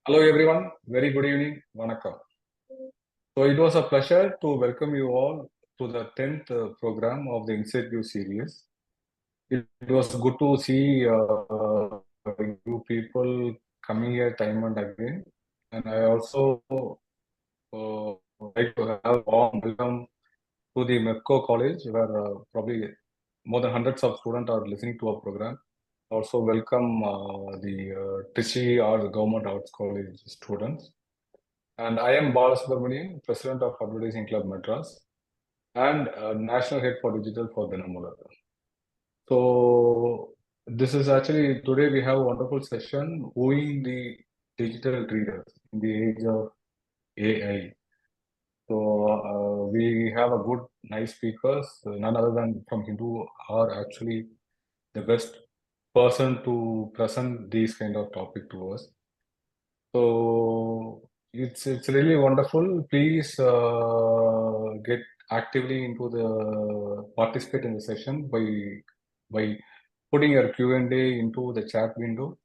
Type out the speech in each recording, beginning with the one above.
Hello everyone, very good evening, Vanakkam. So it was a pleasure to welcome you all to the 10th program of the InsightView series. It was good to see you people coming here time and again. And I also uh, like to have a warm welcome to the MEPCO College, where probably more than hundreds of students are listening to our program. Also welcome the Trichy or the Government Arts College students. And I am Balasubramanian, President of Advertising Club Madras and National Head for Digital for Dinamula. So this is actually, today we have a wonderful session, wooing the digital readers in the age of AI. So we have a good, nice speakers, none other than from Hindu are actually the best person to present these kind of topic to us. So it's really wonderful. Please get actively into the participate in the session by putting your Q&A into the chat window,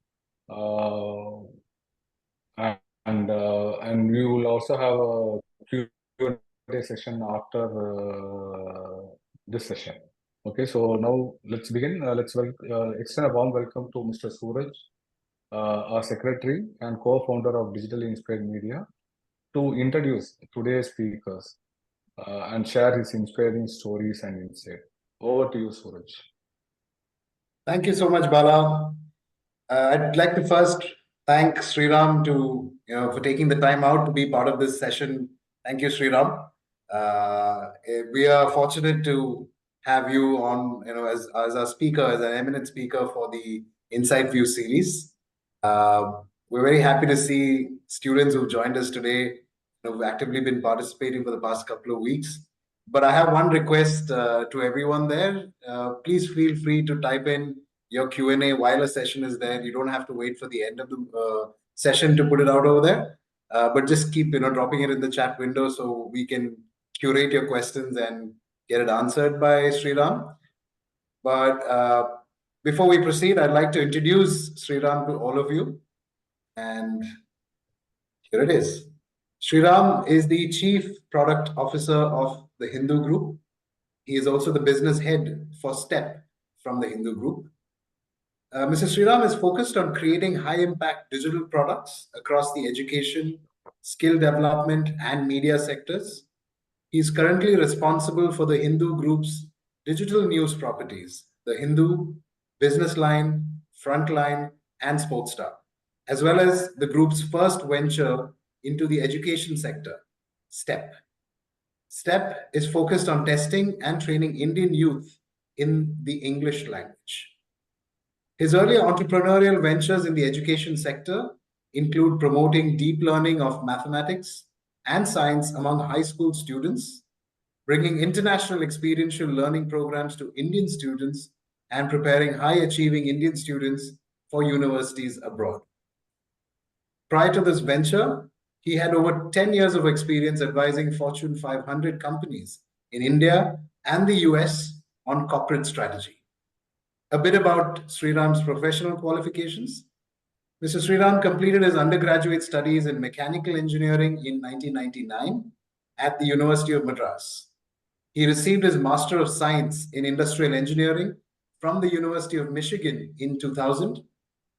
and we will also have a Q&A session after this session. Okay, so now let's begin. Let's extend a warm welcome to Mr. Suraj, our secretary and co-founder of Digitally Inspired Media, to introduce today's speakers and share his inspiring stories and insight. Over to you, Suraj. Thank you so much, Bala. I'd like to first thank Sriram for taking the time out to be part of this session. Thank you, Sriram. We are fortunate to have you on, as a speaker, as an eminent speaker for the InsightView series. We're very happy to see students who've joined us today, who've actively been participating for the past couple of weeks. But I have one request to everyone there. Please feel free to type in your Q&A while a session is there. You don't have to wait for the end of the session to put it out over there, but just keep dropping it in the chat window so we can curate your questions and get it answered by Sriram. But before we proceed, I'd like to introduce Sriram to all of you. And here it is. Sriram is the Chief Product Officer of the Hindu Group. He is also the business head for STEP from the Hindu Group. Mr. Sriram is focused on creating high-impact digital products across the education, skill development, and media sectors. He is currently responsible for the Hindu Group's digital news properties, the Hindu, Businessline, Frontline, and Sportstar, as well as the group's first venture into the education sector, STEP. STEP is focused on testing and training Indian youth in the English language. His earlier entrepreneurial ventures in the education sector include promoting deep learning of mathematics and science among high school students, bringing international experiential learning programs to Indian students, and preparing high-achieving Indian students for universities abroad. Prior to this venture, he had over 10 years of experience advising Fortune 500 companies in India and the US on corporate strategy. A bit about Sriram's professional qualifications. Mr. Sriram completed his undergraduate studies in mechanical engineering in 1999 at the University of Madras. He received his Master of Science in Industrial Engineering from the University of Michigan in 2000,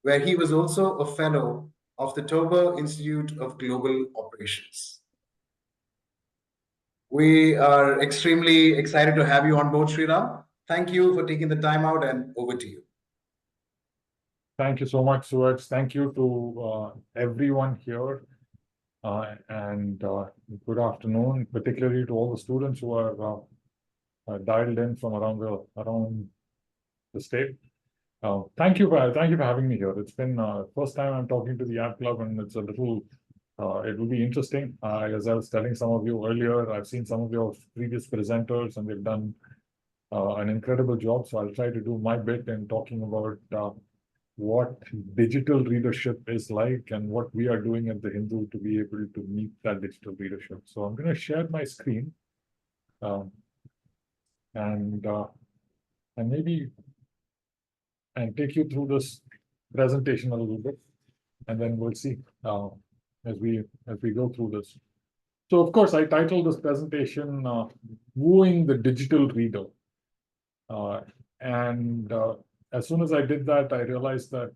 where he was also a fellow of the Tober Institute of Global Operations. We are extremely excited to have you on board, Sriram. Thank you for taking the time out, and over to you. Thank you so much, Suraj. Thank you to everyone here, and good afternoon, particularly to all the students who are dialed in from around the state. Thank you for having me here. It's been first time I'm talking to the App Club, and it's a little. It will be interesting. As I was telling some of you earlier, I've seen some of your previous presenters, and they've done an incredible job. So I'll try to do my bit in talking about what digital readership is like and what we are doing at the Hindu to be able to meet that digital readership. So I'm going to share my screen and take you through this presentation a little bit, and then we'll see as we go through this. So, of course, I titled this presentation "Wooing the Digital Reader," and as soon as I did that, I realized that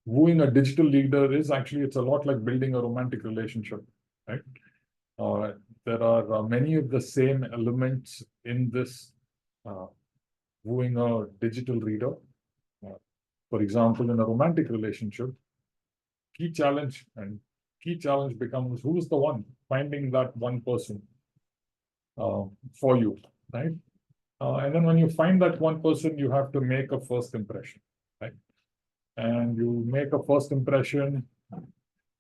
wooing a digital leader is actually, it's a lot like building a romantic relationship, right? There are many of the same elements in this wooing a digital reader. For example, in a romantic relationship, key challenge becomes who is the one, finding that one person for you, right? And then when you find that one person, you have to make a first impression, right? And you make a first impression,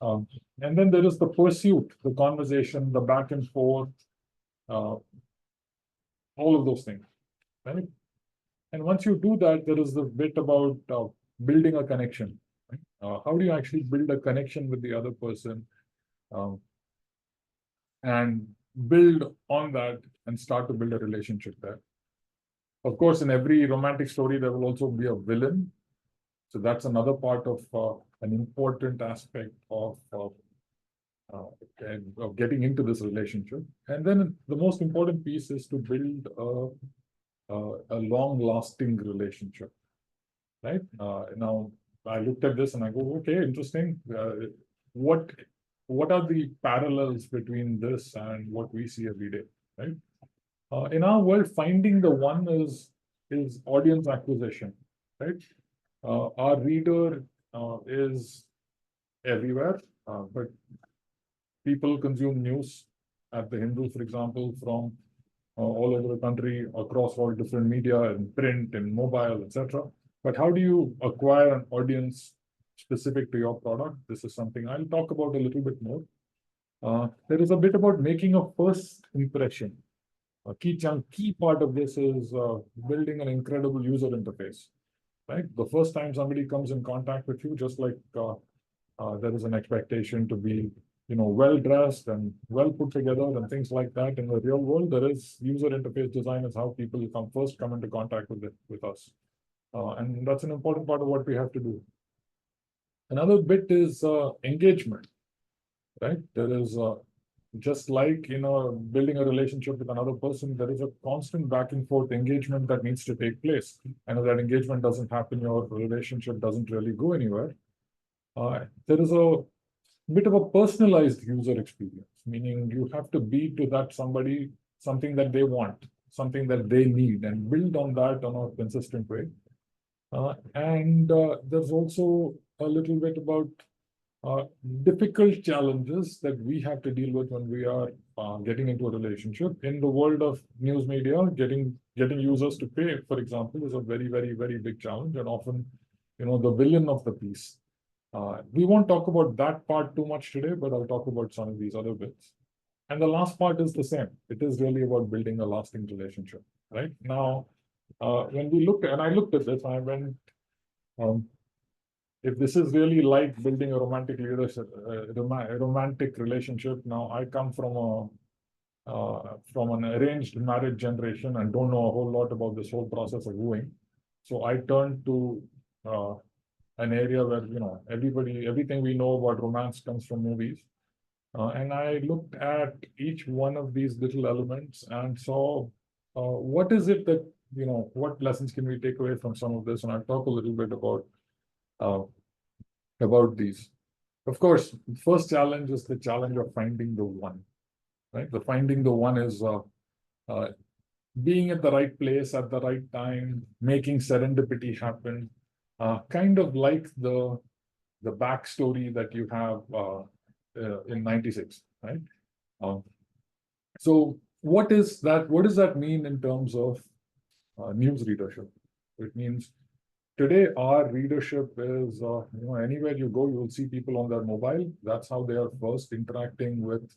and then there is the pursuit, the conversation, the back and forth, all of those things, right? And once you do that, there is the bit about building a connection. Right? How do you actually build a connection with the other person, and build on that and start to build a relationship there? Of course, in every romantic story, there will also be a villain. So that's another part of an important aspect of getting into this relationship. And then the most important piece is to build a long-lasting relationship, right? Now, I looked at this and I go, okay, interesting. What are the parallels between this and what we see every day, right? In our world, finding the one is audience acquisition, right? Our reader is everywhere, but people consume news at the Hindu, for example, from all over the country, across all different media and print and mobile, etc. But how do you acquire an audience specific to your product? This is something I'll talk about a little bit more. There is a bit about making a first impression. A key part of this is building an incredible user interface. Right? The first time somebody comes in contact with you, just like there is an expectation to be, well dressed and well put together and things like that. In the real world, there is user interface design is how people come into contact with us, and that's an important part of what we have to do. Another bit is engagement, right? There is just like building a relationship with another person, there is a constant back and forth engagement that needs to take place. And if that engagement doesn't happen, your relationship doesn't really go anywhere. There is a bit of a personalized user experience, meaning you have to be to that somebody something that they want, something that they need, and build on that on a consistent way. And there's also a little bit about difficult challenges that we have to deal with when we are getting into a relationship. In the world of news media, getting users to pay, for example, is a very, very, very big challenge, and often, the villain of the piece. We won't talk about that part too much today, but I'll talk about some of these other bits. And the last part is the same. It is really about building a lasting relationship, right? Now, when we looked, and I looked at this, I went, if this is really like building a romantic relationship, now I come from an arranged marriage generation and don't know a whole lot about this whole process of wooing. So I turned to an area where everything we know about romance comes from movies, and I looked at each one of these little elements and saw what is it that what lessons can we take away from some of this, and I'll talk a little bit about these. Of course, the first challenge is the challenge of finding the one, right? The finding the one is being at the right place at the right time, making serendipity happen, kind of like the backstory that you have in 96, right? So what does that mean in terms of news readership? It means today, our readership is, anywhere you go, you will see people on their mobile. That's how they are first interacting with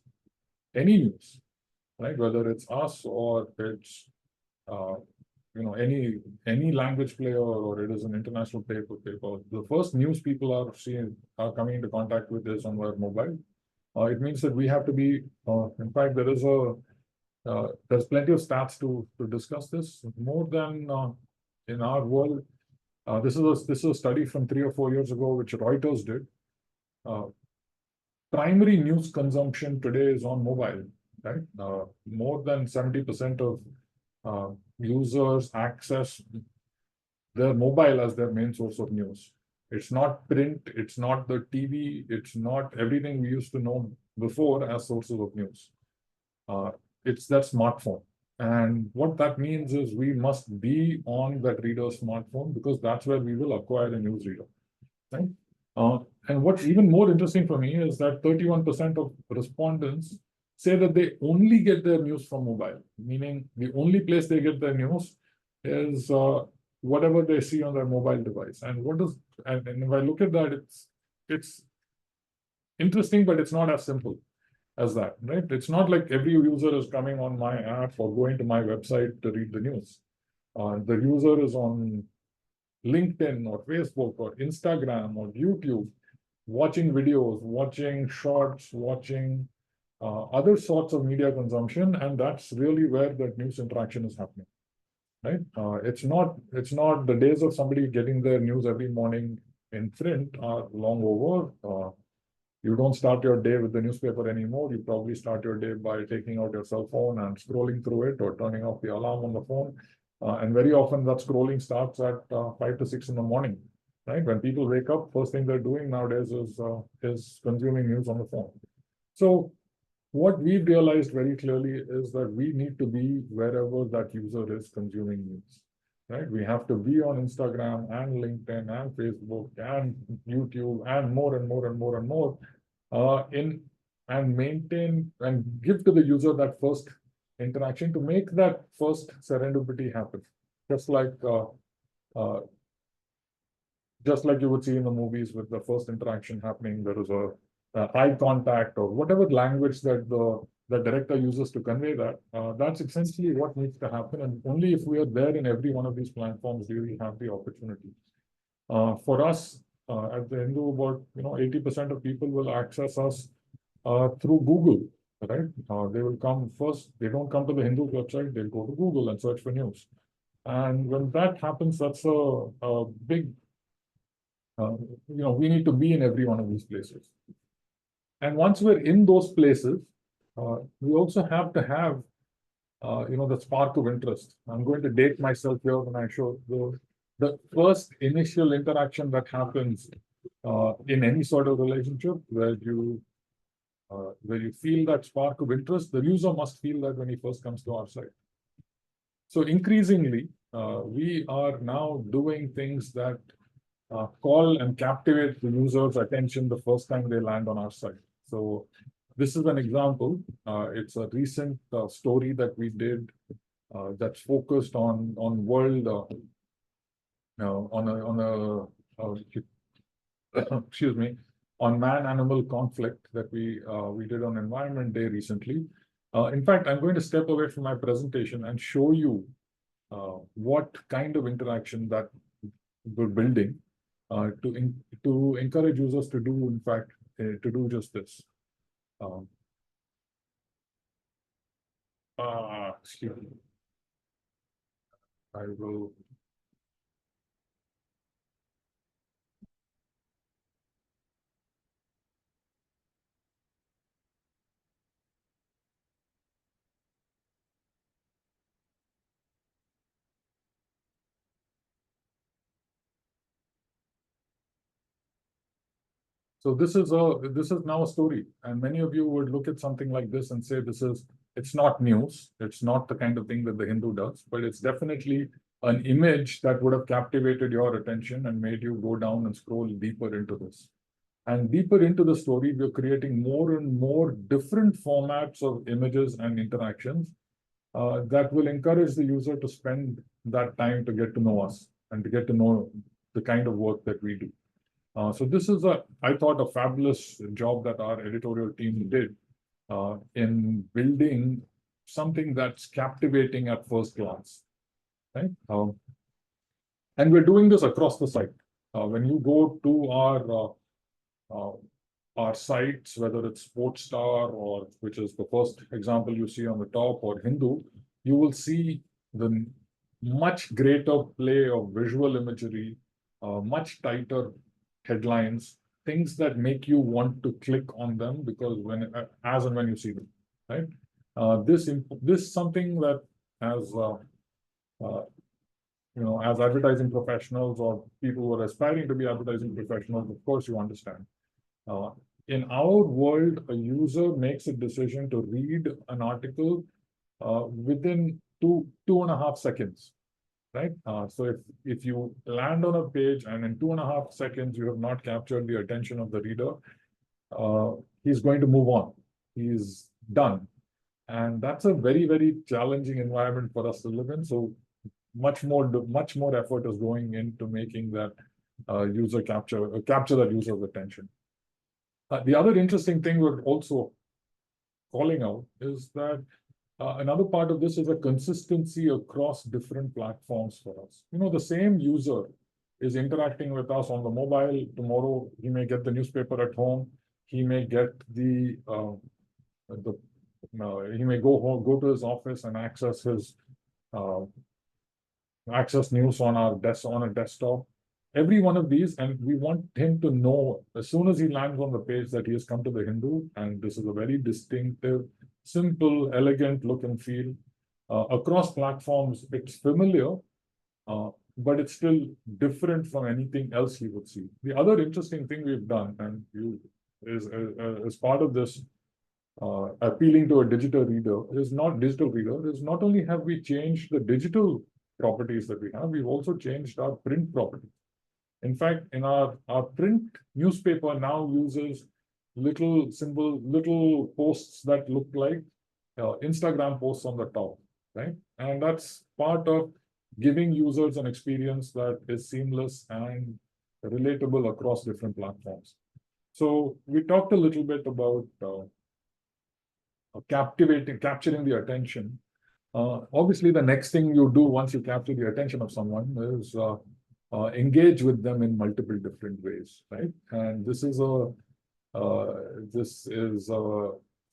any news, right? Whether it's us or it's, any language player or it is an international paper. The first news people are coming into contact with is on their mobile. It means that we have to be, in fact, there's plenty of stats to discuss this. More than in our world, This is a study from 3 or 4 years ago, which Reuters did. Primary news consumption today is on mobile, right? More than 70% of users access their mobile as their main source of news. It's not print, it's not the TV, it's not everything we used to know before as sources of news. It's that smartphone. And what that means is we must be on that reader's smartphone, because that's where we will acquire a news reader, right? And what's even more interesting for me is that 31% of respondents say that they only get their news from mobile, meaning the only place they get their news is whatever they see on their mobile device. And if I look at that, it's interesting, but it's not as simple as that, right? It's not like every user is coming on my app or going to my website to read the news. The user is on LinkedIn or Facebook or Instagram or YouTube, watching videos, watching shorts, watching other sorts of media consumption, and that's really where that news interaction is happening, right? It's not the days of somebody getting their news every morning in print are long over. You don't start your day with the newspaper anymore. You probably start your day by taking out your cell phone and scrolling through it or turning off the alarm on the phone. And very often that scrolling starts at 5 to 6 in the morning, right? When people wake up, first thing they're doing nowadays is consuming news on the phone. So what we've realized very clearly is that we need to be wherever that user is consuming news, right? We have to be on Instagram and LinkedIn and Facebook and YouTube and more and more and more and more and maintain and give to the user that first interaction to make that first serendipity happen. Just like you would see in the movies with the first interaction happening, there is a eye contact or whatever language that the director uses to convey that. That's essentially what needs to happen, and only if we are there in every one of these platforms do we have the opportunity. For us, at the Hindu, about 80% of people will access us through Google, right? They will come first. They don't come to the Hindu website. They'll go to Google and search for news. And when that happens, that's a big, we need to be in every one of these places. And once we're in those places, we also have to have, the spark of interest. I'm going to date myself here when I show the first initial interaction that happens in any sort of relationship where you feel that spark of interest. The user must feel that when he first comes to our site. So increasingly, we are now doing things that call and captivate the user's attention the first time they land on our site. So this is an example. It's a recent story that we did that's focused on world excuse me, on man-animal conflict that we did on Environment Day recently. In fact, I'm going to step away from my presentation and show you what kind of interaction that we're building to encourage users to do, in fact, to do just this. Excuse me. I will. So this is now a story, and many of you would look at something like this and say it's not news, it's not the kind of thing that the Hindu does, but it's definitely an image that would have captivated your attention and made you go down and scroll deeper into this. And deeper into the story, we're creating more and more different formats of images and interactions that will encourage the user to spend that time to get to know us and to get to know the kind of work that we do. So this is I thought, a fabulous job that our editorial team did in building something that's captivating at first glance, right? And we're doing this across the site. When you go to our sites, whether it's Sportstar or which is the first example you see on the top, or Hindu, you will see the much greater play of visual imagery much tighter headlines, things that make you want to click on them because as and when you see them, right? This something that as as advertising professionals or people who are aspiring to be advertising professionals, of course, you understand. In our world, a user makes a decision to read an article within 2.5 seconds, right? So if you land on a page and in 2.5 seconds you have not captured the attention of the reader, he's going to move on. He's done. And that's a very, very challenging environment for us to live in. So much more effort is going into making that user capture that user's attention. The other interesting thing we're also calling out is that another part of this is a consistency across different platforms for us. The same user is interacting with us on the mobile. Tomorrow, he may get the newspaper at home. He may get he may go to his office and access his news on a desktop. Every one of these, and we want him to know as soon as he lands on the page that he has come to the Hindu, and this is a very distinctive, simple, elegant look and feel. Across platforms, it's familiar, but it's still different from anything else he would see. The other interesting thing we've done, and as part of this appealing to a digital reader, is not only have we changed the digital properties that we have, we've also changed our print properties. In fact, in our print newspaper now uses little posts that look like Instagram posts on the top, right? And that's part of giving users an experience that is seamless and relatable across different platforms. So we talked a little bit about capturing the attention. Obviously, the next thing you do once you capture the attention of someone is engage with them in multiple different ways, right? And this is a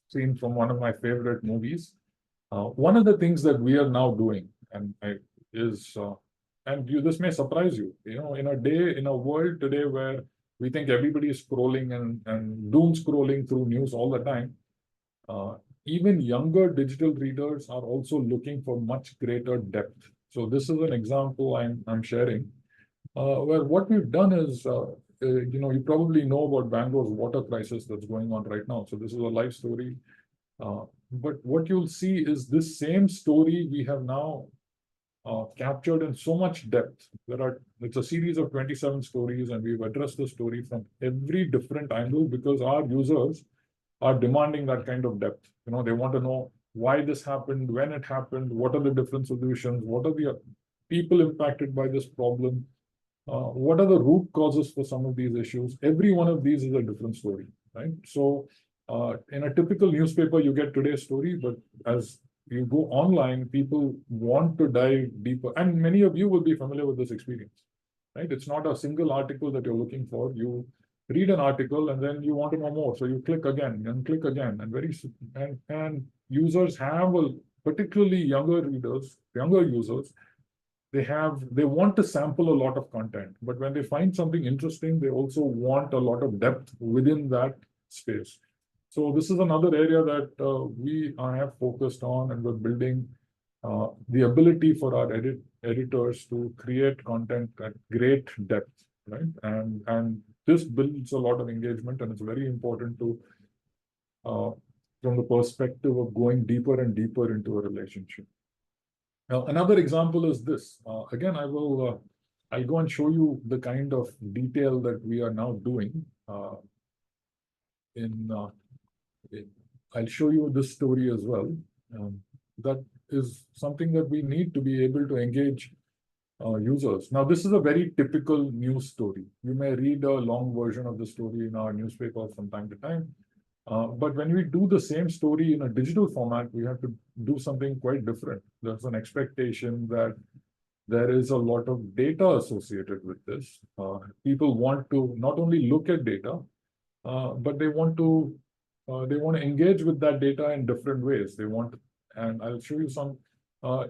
scene from one of my favorite movies. One of the things that we are now doing, this may surprise you, in a world today where we think everybody is scrolling and doom scrolling through news all the time, even younger digital readers are also looking for much greater depth. So this is an example I'm sharing. Where what we've done is, you probably know about Bangalore's water crisis that's going on right now. So this is a live story. But what you'll see is this same story we have now captured in so much depth. It's a series of 27 stories, and we've addressed the story from every different angle because our users are demanding that kind of depth. They want to know why this happened, when it happened, what are the different solutions, what are the people impacted by this problem. What are the root causes for some of these issues? Every one of these is a different story, right? So in a typical newspaper, you get today's story, but as you go online, people want to dive deeper. And many of you will be familiar with this experience, right? It's not a single article that you're looking for. You read an article and then you want to know more. So you click again and click again. And users have, particularly younger users, they want to sample a lot of content, but when they find something interesting, they also want a lot of depth within that space. So this is another area that we have focused on, and we're building the ability for our editors to create content at great depth, right? And this builds a lot of engagement, and it's very important to, from the perspective of going deeper and deeper into a relationship. Now, another example is this. Again, I'll go and show you the kind of detail that we are now doing. I'll show you this story as well. That is something that we need to be able to engage users. Now, this is a very typical news story. You may read a long version of the story in our newspaper from time to time. But when we do the same story in a digital format, we have to do something quite different. There's an expectation that there is a lot of data associated with this. People want to not only look at data, but they want to engage with that data in different ways. And I'll show you some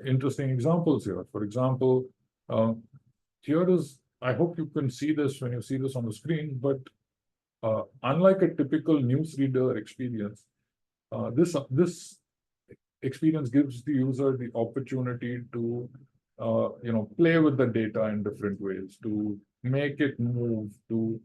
interesting examples here. For example, here is I hope you can see this when you see this on the screen, but unlike a typical newsreader experience, this experience gives the user the opportunity to play with the data in different ways, to make it move, to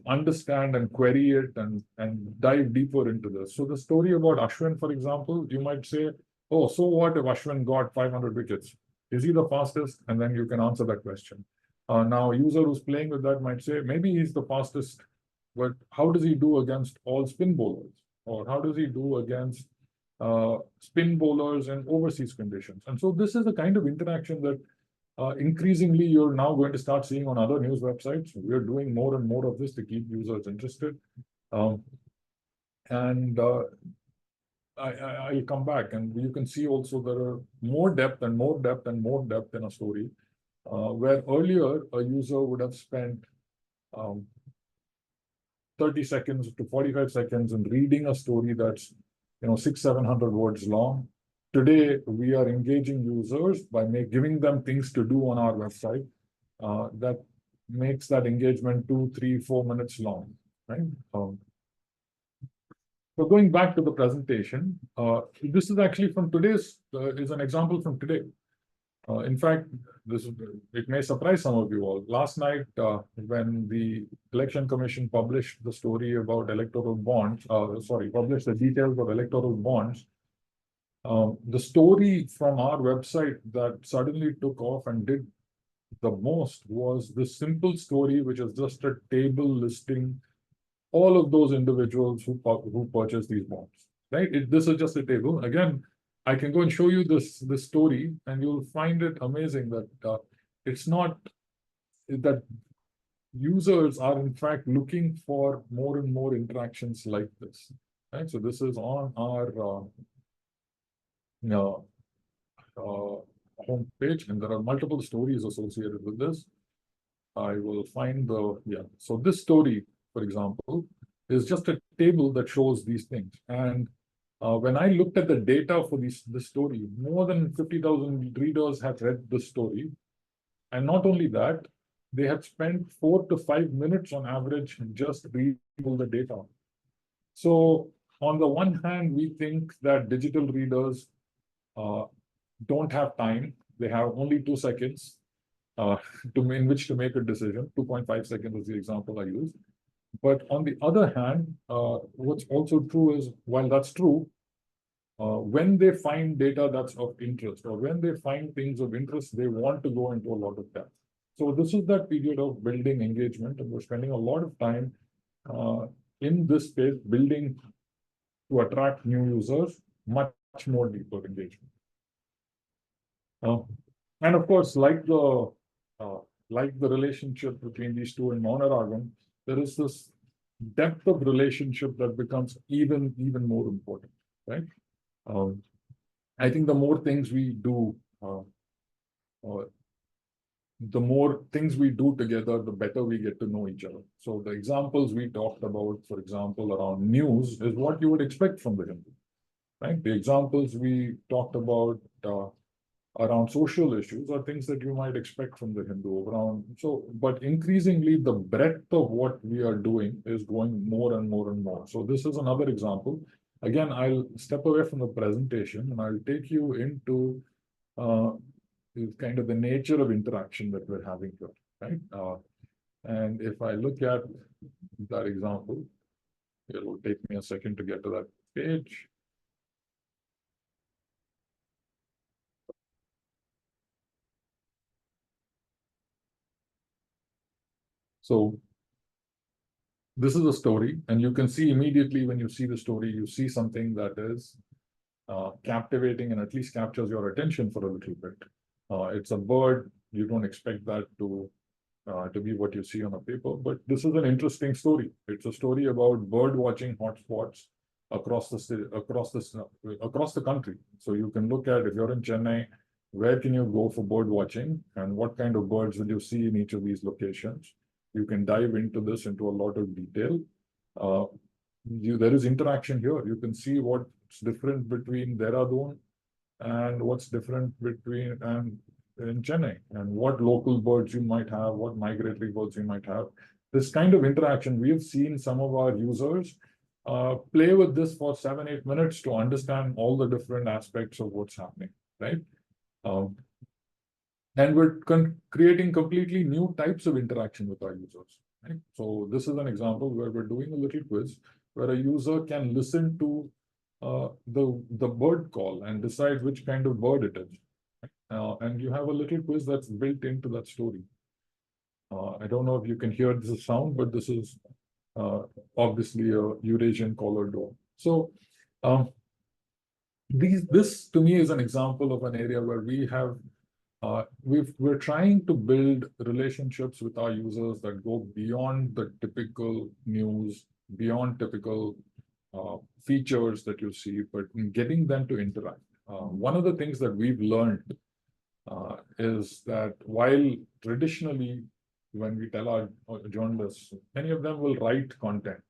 understand and query it and dive deeper into this. So the story about Ashwin, for example, you might say, oh, so what if Ashwin got 500 wickets? Is he the fastest? And then you can answer that question. Now, a user who's playing with that might say, maybe he's the fastest, but how does he do against all spin bowlers? Or how does he do against spin bowlers in overseas conditions? And so this is the kind of interaction that increasingly you're now going to start seeing on other news websites. We're doing more and more of this to keep users interested. I'll come back, and you can see also there are more depth and more depth and more depth in a story, where earlier a user would have spent 30 seconds to 45 seconds in reading a story that's 600-700 words long. Today, we are engaging users by giving them things to do on our website that makes that engagement 2, 3, 4 minutes long, right? So going back to the presentation, this is actually from today's, is an example from today. In fact, it may surprise some of you all. Last night, when the Election Commission published the story about electoral bonds, published the details of electoral bonds, the story from our website that suddenly took off and did the most was this simple story, which is just a table listing all of those individuals who purchased these bonds, right? This is just a table. Again, I can go and show you this story, and you'll find it amazing that it's not that users are in fact looking for more and more interactions like this, right? So this is on our home page, and there are multiple stories associated with this. I will find so this story, for example, is just a table that shows these things. And when I looked at the data for this story, more than 50,000 readers have read the story. And not only that, they had spent 4 to 5 minutes on average just reading all the data. So on the one hand, we think that digital readers don't have time. They have only 2 seconds in which to make a decision. 2.5 seconds is the example I used. But on the other hand, what's also true is, while that's true, when they find data that's of interest, or when they find things of interest, they want to go into a lot of depth. So this is that period of building engagement, and we're spending a lot of time in this space building to attract new users, much more deeper engagement. And of course, like the relationship between these two in Maunaragam, there is this depth of relationship that becomes even more important, right? I think the more things we do, together, the better we get to know each other. So the examples we talked about, for example, around news, is what you would expect from the Hindu, right? The examples we talked about around social issues are things that you might expect from the Hindu but increasingly the breadth of what we are doing is going more and more and more. So this is another example. Again, I'll step away from the presentation and I'll take you into kind of the nature of interaction that we're having here, right? And if I look at that example, it will take me a second to get to that page. So this is a story, and you can see immediately when you see the story, you see something that is captivating and at least captures your attention for a little bit. It's a bird. You don't expect that to be what you see on a paper, but this is an interesting story. It's a story about bird watching hotspots across the country. So you can look at, if you're in Chennai, where can you go for bird watching, and what kind of birds will you see in each of these locations? You can dive into this into a lot of detail. There is interaction here. You can see what's different between Dehradun and what's different between in Chennai, and what local birds you might have, what migratory birds you might have. This kind of interaction, we have seen some of our users play with this for 7-8 minutes to understand all the different aspects of what's happening, right? And we're creating completely new types of interaction with our users, right? So this is an example where we're doing a little quiz where a user can listen to the bird call and decide which kind of bird it is. And you have a little quiz that's built into that story. I don't know if you can hear this sound, but this is obviously a Eurasian collared dove. So this to me is an example of an area where we have we're trying to build relationships with our users that go beyond the typical news, beyond typical features that you see, but in getting them to interact. One of the things that we've learned is that while traditionally, when we tell our journalists, many of them will write content.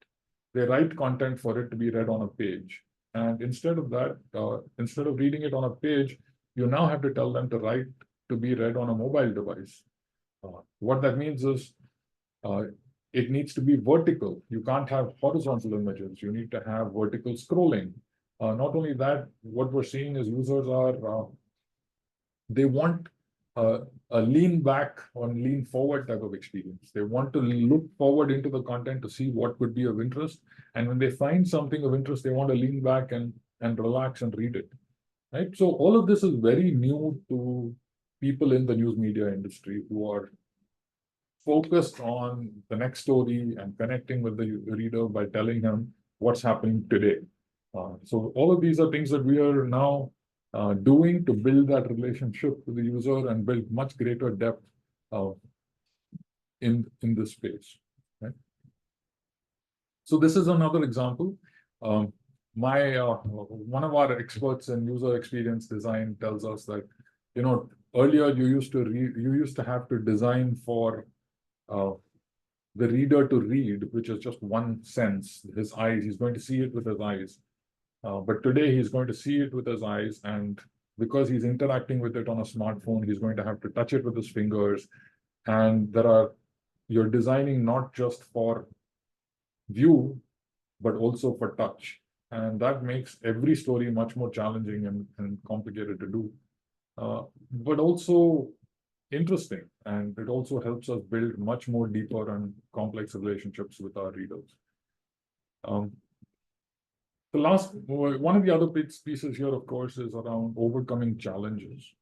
They write content for it to be read on a page. And instead of that, instead of reading it on a page, you now have to tell them to write to be read on a mobile device. What that means is it needs to be vertical. You can't have horizontal images. You need to have vertical scrolling. Not only that, what we're seeing is users are, they want a lean back or lean forward type of experience. They want to look forward into the content to see what could be of interest. And when they find something of interest, they want to lean back and relax and read it, right? So all of this is very new to people in the news media industry who are focused on the next story and connecting with the reader by telling him what's happening today. So all of these are things that we are now doing to build that relationship with the user and build much greater depth in this space, right? So this is another example. One of our experts in user experience design tells us that, you know, earlier you used to have to design for the reader to read, which is just one sense, his eyes. He's going to see it with his eyes. But today he's going to see it with his eyes, and because he's interacting with it on a smartphone, he's going to have to touch it with his fingers. And you're designing not just for view, but also for touch. And that makes every story much more challenging and complicated to do, but also interesting. And it also helps us build much more deeper and complex relationships with our readers. One of the other pieces here, of course, is around overcoming challenges.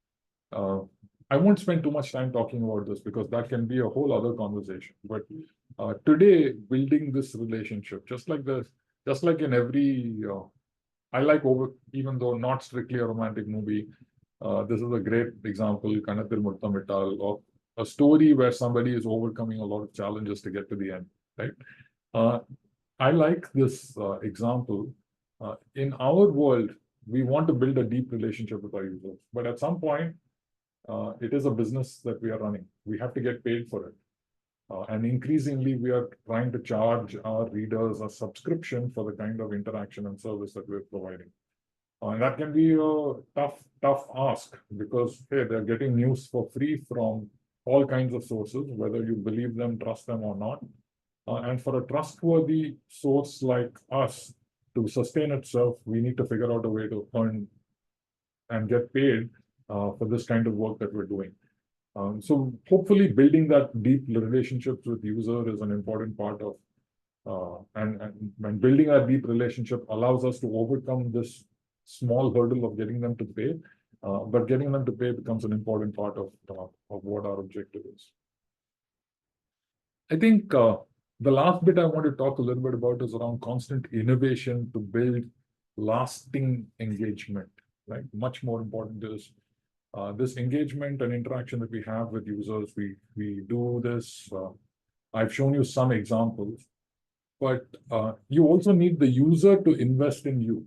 I won't spend too much time talking about this because that can be a whole other conversation. But today, building this relationship, just like in every, even though not strictly a romantic movie, this is a great example, Kanathil Murthamittal, of a story where somebody is overcoming a lot of challenges to get to the end, right? I like this example. In our world, we want to build a deep relationship with our users, but at some point, it is a business that we are running. We have to get paid for it. And increasingly, we are trying to charge our readers a subscription for the kind of interaction and service that we're providing. And that can be a tough ask because, hey, they're getting news for free from all kinds of sources, whether you believe them, trust them or not. And for a trustworthy source like us to sustain itself, we need to figure out a way to earn and get paid for this kind of work that we're doing. So hopefully building that deep relationships with user is an important part of, and building a deep relationship allows us to overcome this small hurdle of getting them to pay, but getting them to pay becomes an important part of what our objective is. I think the last bit I want to talk a little bit about is around constant innovation to build lasting engagement, right? Much more important is this engagement and interaction that we have with users. We do this. I've shown you some examples, but you also need the user to invest in you,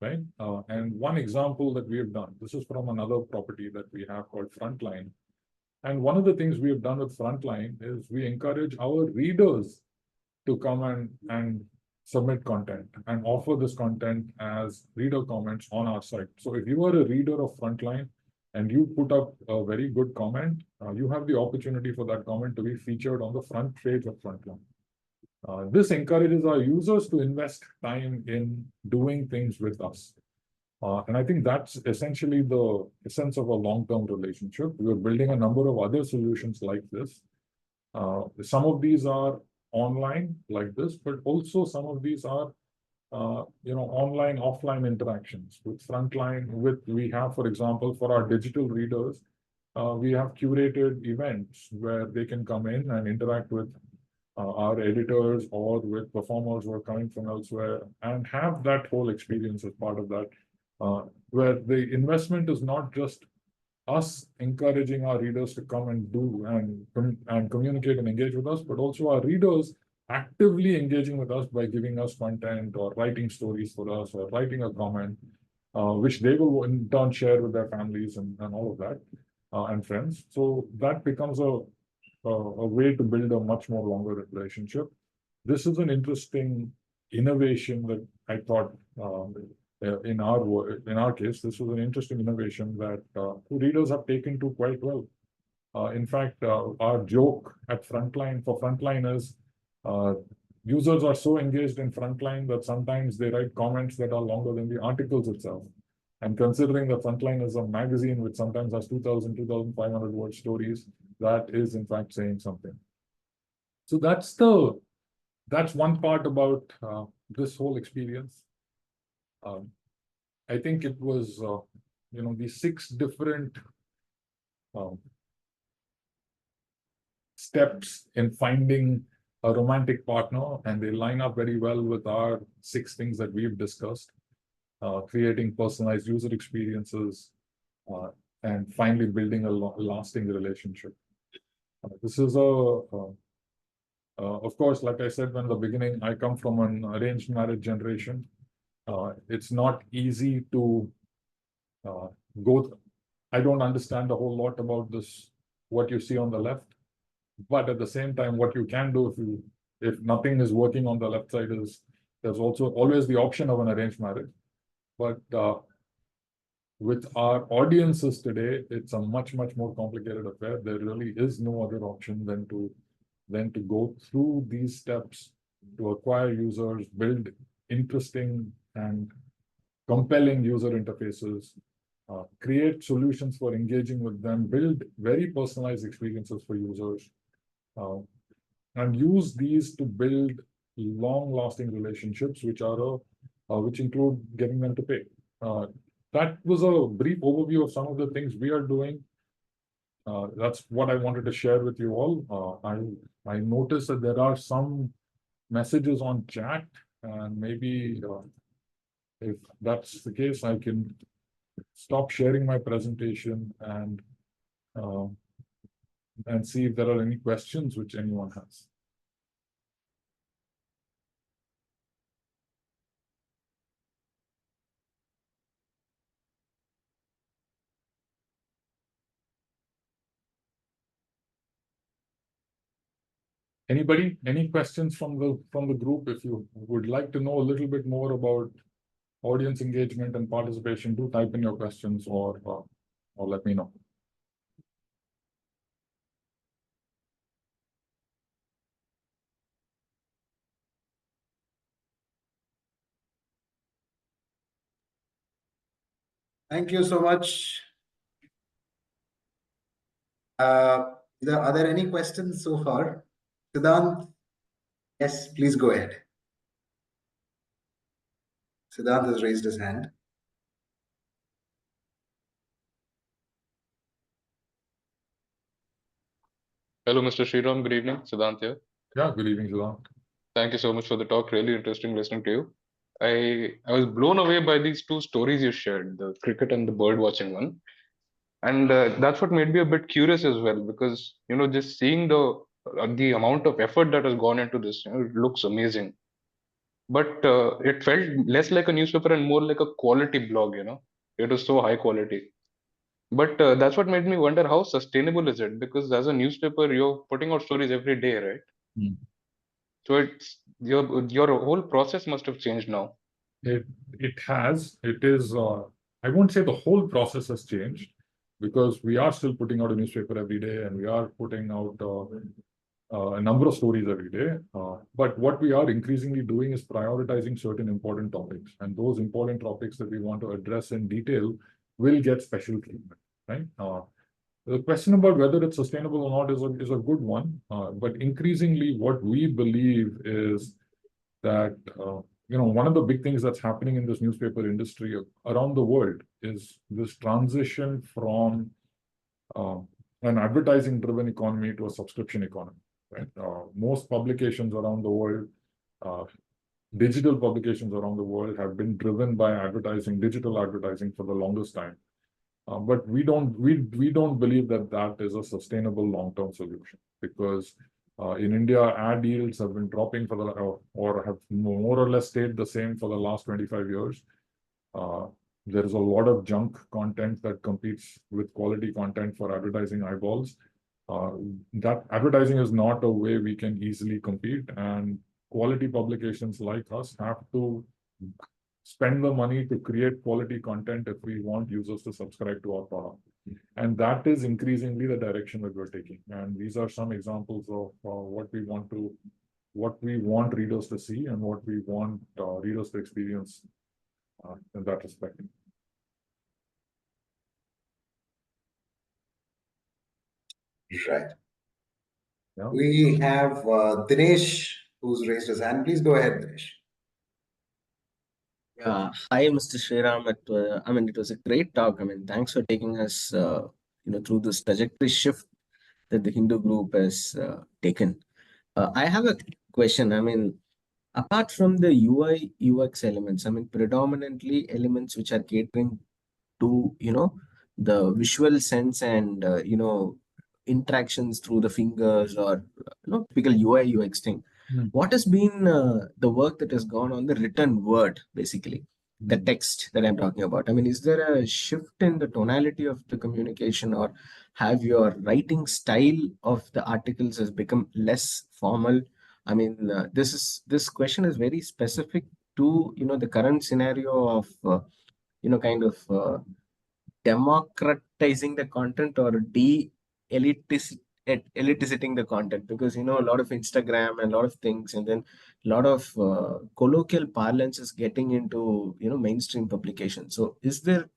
right? And one example that we have done, this is from another property that we have called Frontline. And one of the things we have done with Frontline is we encourage our readers to come and submit content and offer this content as reader comments on our site. So if you are a reader of Frontline, and you put up a very good comment, you have the opportunity for that comment to be featured on the front page of Frontline. This encourages our users to invest time in doing things with us. And I think that's essentially the essence of a long-term relationship. We're building a number of other solutions like this. Some of these are online like this, but also some of these are online, offline interactions with Frontline. We have, for example, for our digital readers, we have curated events where they can come in and interact with our editors or with performers who are coming from elsewhere and have that whole experience as part of that, where the investment is not just us encouraging our readers to come and do and communicate and engage with us, but also our readers actively engaging with us by giving us content or writing stories for us or writing a comment, which they will in turn share with their families and all of that, and friends. So that becomes a way to build a much more longer relationship. This is an interesting innovation that I thought, in our case, this was an interesting innovation that readers have taken to quite well. In fact, our joke at Frontline for Frontline is users are so engaged in Frontline that sometimes they write comments that are longer than the articles itself. And considering that Frontline is a magazine which sometimes has 2,000, 2,500 word stories, that is in fact saying something. So that's one part about this whole experience. I think it was the 6 different steps in finding a romantic partner, and they line up very well with our 6 things that we've discussed. Creating personalized user experiences, and finally building a lasting relationship. This is of course, like I said in the beginning, I come from an arranged marriage generation. It's not easy to I don't understand a whole lot about this, what you see on the left, but at the same time, what you can do if nothing is working on the left side is there's also always the option of an arranged marriage. But with our audiences today, it's a much, much more complicated affair. There really is no other option than to go through these steps to acquire users, build interesting and compelling user interfaces, create solutions for engaging with them, build very personalized experiences for users, and use these to build long-lasting relationships, which include getting them to pay. That was a brief overview of some of the things we are doing. That's what I wanted to share with you all. I noticed that there are some messages on chat, and maybe if that's the case, I can stop sharing my presentation and see if there are any questions which anyone has. Anybody, any questions from the group? If you would like to know a little bit more about audience engagement and participation, do type in your questions or let me know. Thank you so much. Are there any questions so far? Siddhant? Yes, please go ahead. Siddhant has raised his hand. Hello, Mr. Sriram. Good evening. Siddhant here. Yeah, good evening, Sriram. Thank you so much for the talk. Really interesting listening to you. I was blown away by these 2 stories you shared, the cricket and the bird watching one. And that's what made me a bit curious as well, because, just seeing the amount of effort that has gone into this, it looks amazing. But it felt less like a newspaper and more like a quality blog, It was so high quality. But that's what made me wonder, how sustainable is it? Because as a newspaper, you're putting out stories every day, right? Mm. So it's your whole process must have changed now. It has. It is. I won't say the whole process has changed, because we are still putting out a newspaper every day, and we are putting out a number of stories every day. But what we are increasingly doing is prioritizing certain important topics, and those important topics that we want to address in detail will get special treatment, right? The question about whether it's sustainable or not is a good one. But increasingly, what we believe is that one of the big things that's happening in this newspaper industry around the world is this transition from an advertising-driven economy to a subscription economy. Right? Most publications around the world, digital publications around the world, have been driven by advertising, digital advertising, for the longest time. But we don't believe that that is a sustainable long-term solution, because in India, ad yields have been dropping or have more or less stayed the same for the last 25 years. There is a lot of junk content that competes with quality content for advertising eyeballs. That advertising is not a way we can easily compete, and quality publications like us have to spend the money to create quality content if we want users to subscribe to our product. And that is increasingly the direction that we're taking. And these are some examples of what we want readers to see and what we want readers to experience in that respect. Right. Yeah. We have Dinesh, who's raised his hand. Please go ahead, Dinesh. Yeah, hi, Mr. Sriram. It was a great talk. Thanks for taking us, through this trajectory shift that the Hindu group has taken. I have a question. Apart from the UI UX elements, predominantly elements which are catering to, the visual sense and, interactions through the fingers or, typical UI UX thing. What has been the work that has gone on the written word, basically, the text that I'm talking about? Is there a shift in the tonality of the communication, or have your writing style of the articles has become less formal? This question is very specific to, the current scenario of, democratizing the content or elitizing the content, because a lot of Instagram and a lot of things, and then a lot of colloquial parlance is getting into mainstream publication. So is there,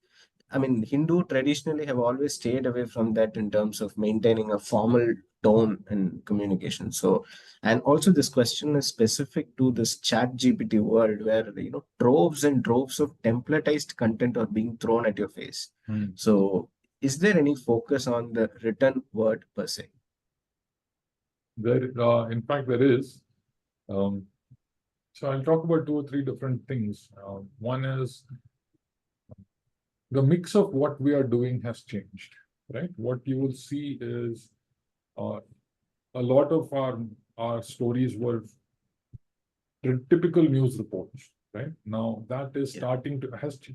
Hindu traditionally have always stayed away from that in terms of maintaining a formal tone and communication. So, and also this question is specific to this chat GPT world where troves and droves of templatized content are being thrown at your face. So is there any focus on the written word per se? In fact, there is. So I'll talk about 2 or 3 different things. One is the mix of what we are doing has changed, right? What you will see is a lot of our stories were typical news reports, right? Now that is starting to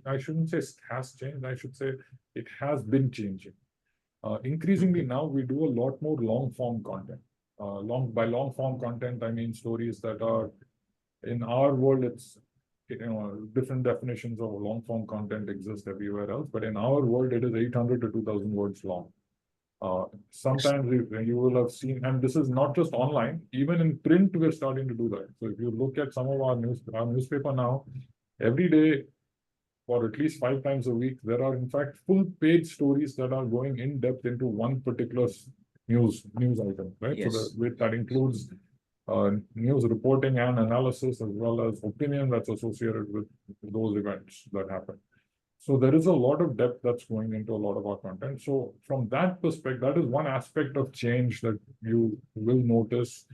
I shouldn't say has changed. I should say it has been changing. Increasingly now we do a lot more long form content. By long form content, I mean stories that are, in our world, it's different definitions of long form content exist everywhere else, but in our world it is 800 to 2000 words long. Sometimes you will have seen, and this is not just online, even in print we're starting to do that. So if you look at some of our newspaper now, every day or at least 5 times a week, there are in fact full page stories that are going in depth into one particular news item, right? Yes. So that includes news reporting and analysis, as well as opinion that's associated with those events that happen. So there is a lot of depth that's going into a lot of our content. So from that perspective, that is one aspect of change that you will notice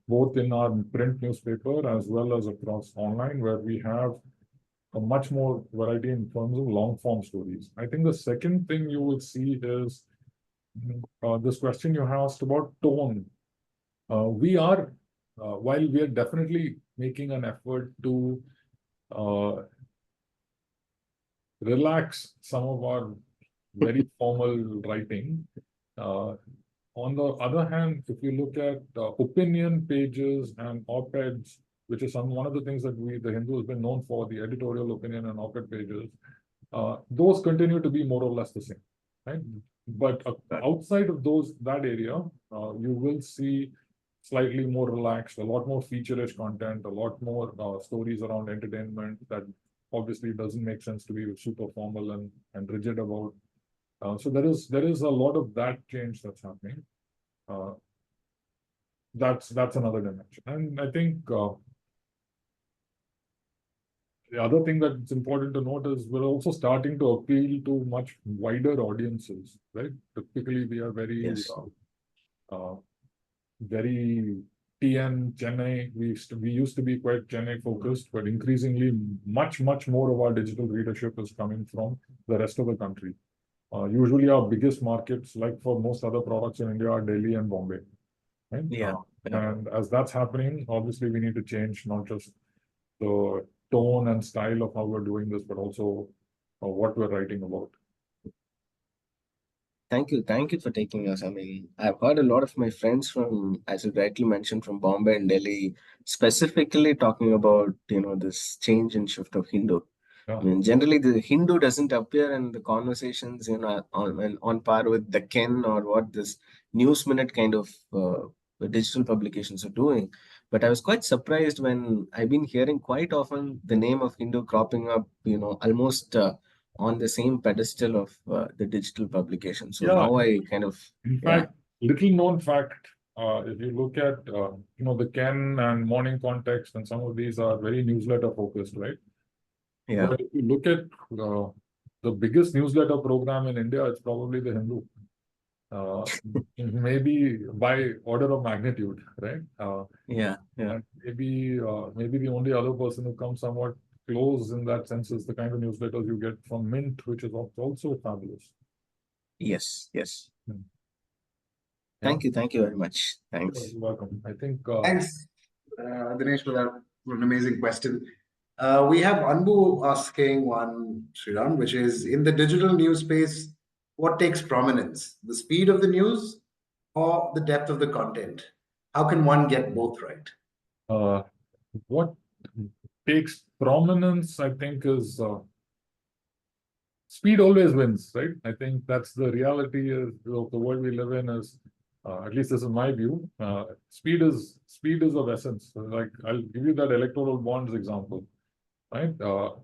both in our print newspaper as well as across online, where we have a much more variety in terms of long form stories. I think the second thing you will see is this question you asked about tone. While we are definitely making an effort to relax some of our very formal writing. On the other hand, if you look at opinion pages and op-eds, which is one of the things that the Hindu has been known for, the editorial opinion and op-ed pages, those continue to be more or less the same. right? But outside of that area, you will see slightly more relaxed, a lot more feature-rich content, a lot more stories around entertainment that obviously doesn't make sense to be super formal and rigid about. So there is a lot of that change that's happening. That's another dimension, and I think the other thing that's important to note is we're also starting to appeal to much wider audiences, right? Typically, we are very very TN Chennai. We used to be quite Chennai focused, but increasingly much more of our digital readership is coming from the rest of the country. Usually our biggest markets, like for most other products in India, are Delhi and Bombay. Right? And as that's happening, obviously we need to change not just the tone and style of how we're doing this, but also what we're writing about. Thank you for taking us. I mean, I've heard a lot of my friends from, as you rightly mentioned, from Bombay and Delhi, specifically talking about, this change and shift of Hindu. I mean, generally the Hindu doesn't appear in the conversations, on par with the Ken or what this News Minute kind of digital publications are doing. But I was quite surprised when I've been hearing quite often the name of Hindu cropping up, almost on the same pedestal of the digital publication. So now I kind of... In fact, little known fact, if you look at, the Ken and Morning Context, and some of these are very newsletter focused, right? Yeah. But if you look at the biggest newsletter program in India, it's probably the Hindu. Maybe by order of magnitude, right? Maybe the only other person who comes somewhat close in that sense is the kind of newsletters you get from Mint, which is also fabulous. Yes. Thank you very much. Thanks. You're welcome. I think thanks, Dinesh, for an amazing question. We have Anbu asking one, Sriram, which is, in the digital news space, what takes prominence? The speed of the news or the depth of the content? How can one get both right? What takes prominence, I think, is speed always wins, right? I think that's the reality of the world we live in. Is at least this is my view. Speed is of essence. Like, I'll give you that electoral bonds example, right?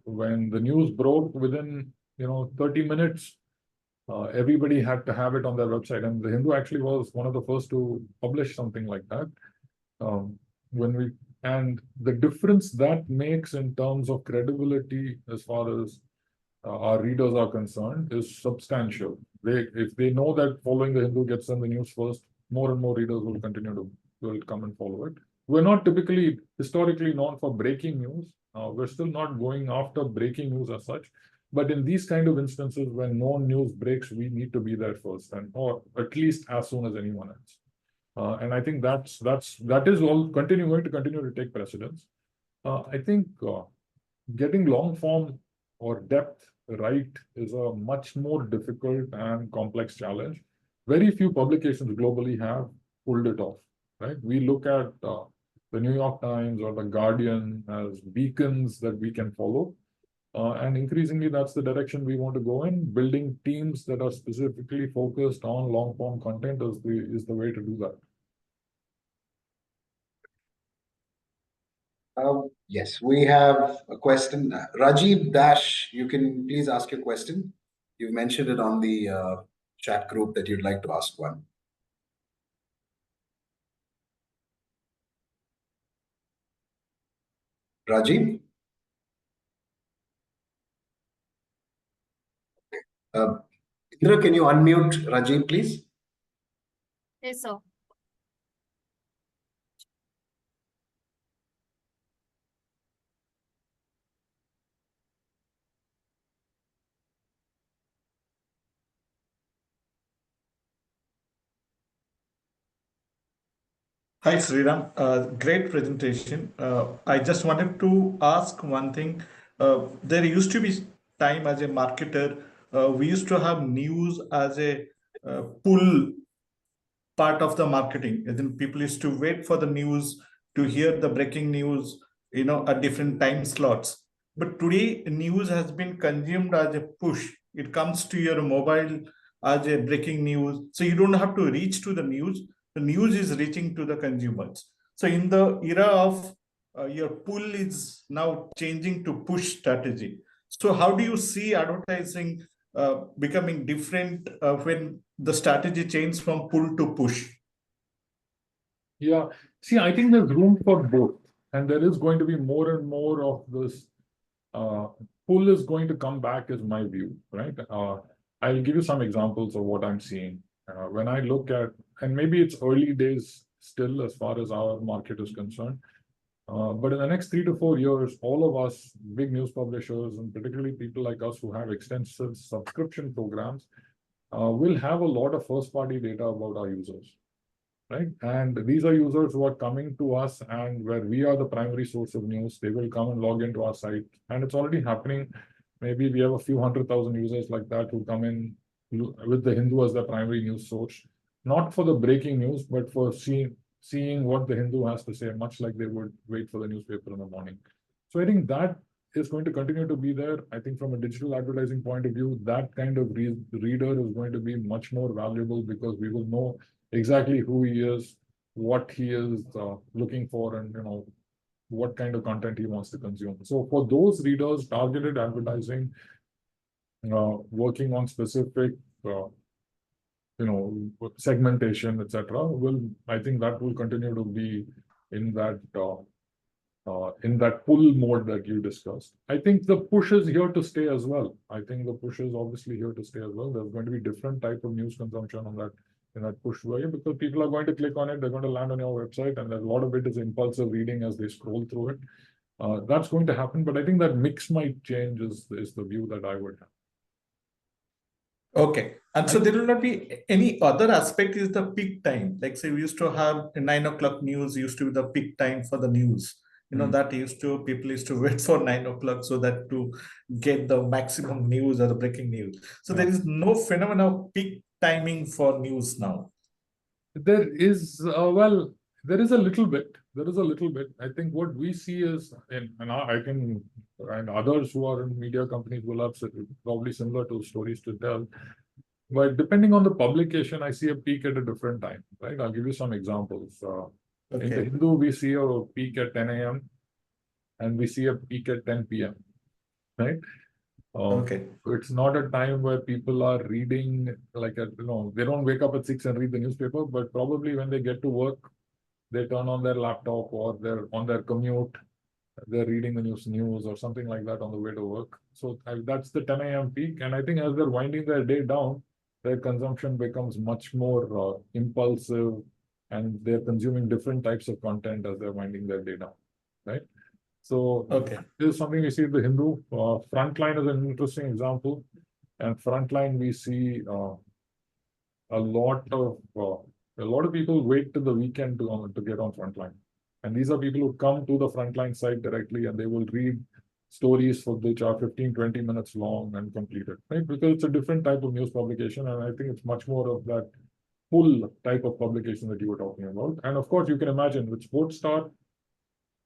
When the news broke, within 30 minutes, everybody had to have it on their website, and the Hindu actually was one of the first to publish something like that. And the difference that makes in terms of credibility, as far as our readers are concerned, is substantial. If they know that following the Hindu gets them the news first, more and more readers will will come and follow it. We're not typically historically known for breaking news. We're still not going after breaking news as such. But in these kind of instances, when known news breaks, we need to be there first, or at least as soon as anyone else. And I think that is all going to continue to take precedence. I think getting long form or depth right is a much more difficult and complex challenge. Very few publications globally have pulled it off, right? We look at the New York Times or the Guardian as beacons that we can follow. And increasingly, that's the direction we want to go in. Building teams that are specifically focused on long-form content is the way to do that. Yes, we have a question. Rajiv Dash, you can please ask your question. You've mentioned it on the chat group that you'd like to ask one. Rajiv? Indra, can you unmute Rajiv, please? Yes, sir. Hi, Sriram. Great presentation. I just wanted to ask one thing. There used to be time as a marketer, we used to have news as a pull part of the marketing. And then people used to wait for the news to hear the breaking news, at different time slots. But today, news has been consumed as a push. It comes to your mobile as a breaking news. So you don't have to reach to the news is reaching to the consumers. So in the era of your pull is now changing to push strategy. So how do you see advertising becoming different when the strategy changes from pull to push? Yeah, see, I think there's room for both, and there is going to be more and more of this pull is going to come back, is my view, right? I'll give you some examples of what I'm seeing. When I look at, and maybe it's early days still as far as our market is concerned, but in the next 3 to 4 years, all of us, big news publishers, and particularly people like us who have extensive subscription programs, will have a lot of first-party data about our users, right? And these are users who are coming to us, and where we are the primary source of news, they will come and log into our site. And it's already happening. Maybe we have a few 100,000 users like that who come in with the Hindu as their primary news source, not for the breaking news, but for seeing what the Hindu has to say, much like they would wait for the newspaper in the morning. So I think that is going to continue to be there. I think from a digital advertising point of view, that kind of reader is going to be much more valuable, because we will know exactly who he is, what he is looking for, and what kind of content he wants to consume. So for those readers, targeted advertising, working on specific segmentation, etc., I think that will continue to be in that pull mode that you discussed. I think the push is here to stay as well. I think the push is obviously here to stay as well. There's going to be different type of news consumption on that, in that push way, because people are going to click on it, they're going to land on your website, and a lot of it is impulsive reading as they scroll through it. That's going to happen, but I think that mix might change is the view that I would have. Okay. And so there will not be any other aspect is the peak time. Like say we used to have 9 o'clock news used to be the peak time for the news. That people used to wait for 9 o'clock so that to get the maximum news or the breaking news. So there is no phenomenon of peak timing for news now. There is, there is a little bit. I think what we see is, and others who are in media companies will have probably similar to stories to tell. But depending on the publication, I see a peak at a different time, right? I'll give you some examples. In the Hindu, we see a peak at 10 a.m. and we see a peak at 10 p.m., right? It's not a time where people are reading, like, they don't wake up at 6 and read the newspaper, but probably when they get to work, they turn on their laptop, or they're on their commute, they're reading the news or something like that on the way to work. So that's the 10 a.m. peak. And I think as they're winding their day down, their consumption becomes much more impulsive, and they're consuming different types of content as they're winding their day down, right? So this is something we see in the Hindu. Frontline is an interesting example. And Frontline, we see a lot of people wait till the weekend to get on Frontline. And these are people who come to the Frontline site directly, and they will read stories which are 15, 20 minutes long and completed, right? Because it's a different type of news publication, and I think it's much more of that pull type of publication that you were talking about. And of course, you can imagine with Sportstar,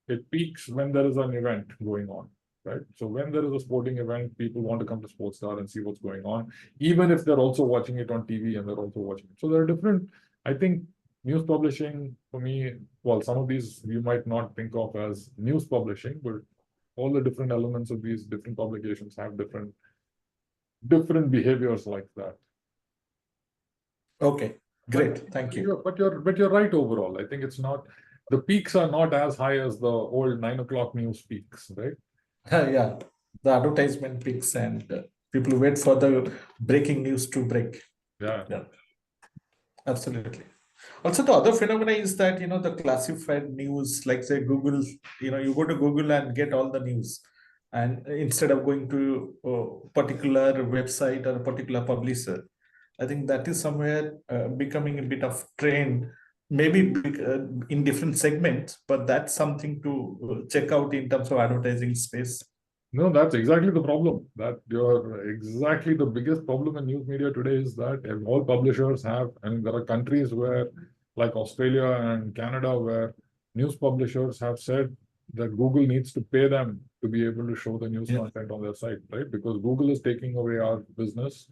it peaks when there is an event going on, right? So when there is a sporting event, people want to come to Sportstar and see what's going on, even if they're also watching it on TV and they're also watching it. So there are different, I think, news publishing for me, well, some of these you might not think of as news publishing, but all the different elements of these different publications have different behaviors like that. Okay, great. Thank you. But you're right overall. I think it's not, the peaks are not as high as the old 9 o'clock news peaks, right? Yeah, the advertisement peaks, and people wait for the breaking news to break. Yeah. Absolutely. Also, the other phenomena is that, the classified news, like say Google, you go to Google and get all the news. And instead of going to a particular website or a particular publisher, I think that is somewhere becoming a bit of trend, maybe in different segments, but that's something to check out in terms of advertising space. No, that's exactly the problem. Exactly the biggest problem in news media today is that all publishers have, and there are countries where, like Australia and Canada, where news publishers have said that Google needs to pay them to be able to show the news content on their site, right? Because Google is taking away our business.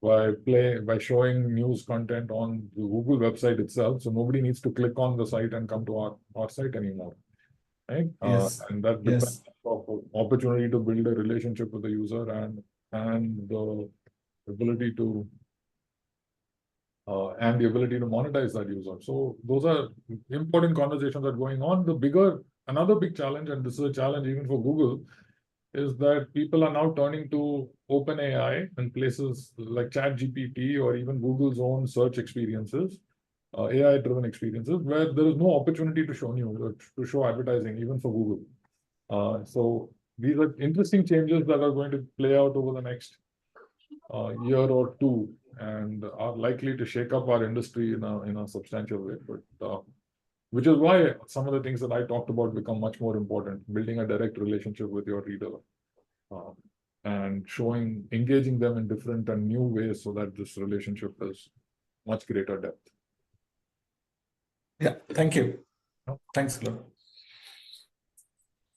by showing news content on the Google website itself. So nobody needs to click on the site and come to our site anymore. Right? Yes. And that depends on opportunity to build a relationship with the user and the ability to monetize that user. So those are important conversations that are going on. Another big challenge, and this is a challenge even for Google, is that people are now turning to OpenAI and places like ChatGPT or even Google's own search experiences, AI-driven experiences, where there is no opportunity to show news or to show advertising, even for Google. So these are interesting changes that are going to play out over the next year or two, and are likely to shake up our industry in a substantial way. But which is why some of the things that I talked about become much more important. Building a direct relationship with your reader, and engaging them in different and new ways, so that this relationship has much greater depth. Yeah, thank you. Thanks a lot.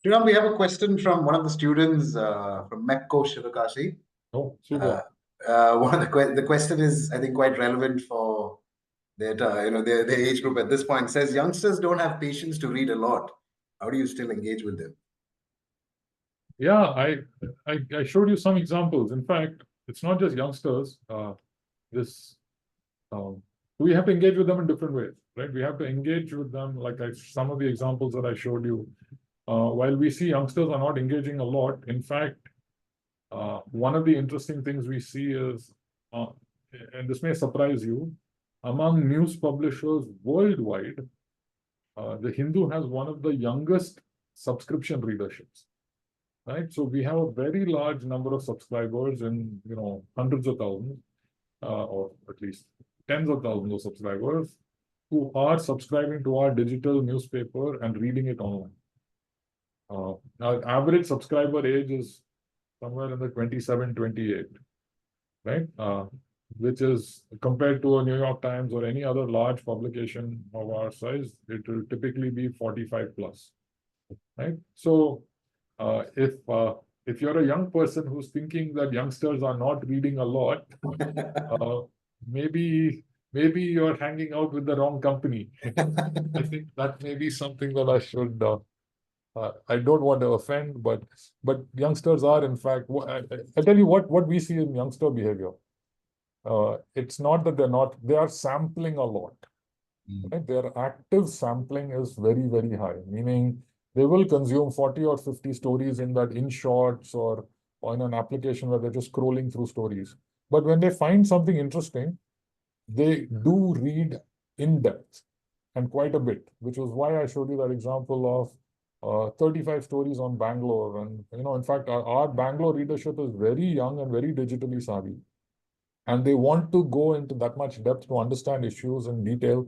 Sriram, we have a question from one of the students from Mekko Shivakashi. Oh, super. The question is, I think, quite relevant for their age group at this point. It says youngsters don't have patience to read a lot. How do you still engage with them? Yeah, I showed you some examples. In fact, it's not just youngsters. We have to engage with them in different ways, right? We have to engage with them, like some of the examples that I showed you. While we see youngsters are not engaging a lot, in fact, one of the interesting things we see is, and this may surprise you, among news publishers worldwide, the Hindu has one of the youngest subscription readerships. Right, so we have a very large number of subscribers in hundreds of thousands, or at least tens of thousands of subscribers who are subscribing to our digital newspaper and reading it online. Our average subscriber age is somewhere in the 27, 28, right? Which is, compared to a New York Times or any other large publication of our size, it will typically be 45 plus, right? So if you're a young person who's thinking that youngsters are not reading a lot, maybe you're hanging out with the wrong company. I think that may be something that I should. I don't want to offend, but youngsters are, in fact, I tell you what we see in youngster behavior. It's not that they are sampling a lot. Right? Their active sampling is very, very high, meaning they will consume 40 or 50 stories in shorts or in an application where they're just scrolling through stories. But when they find something interesting, they do read in depth and quite a bit, which was why I showed you that example of 35 stories on Bangalore. And, in fact, our Bangalore readership is very young and very digitally savvy. And they want to go into that much depth to understand issues in detail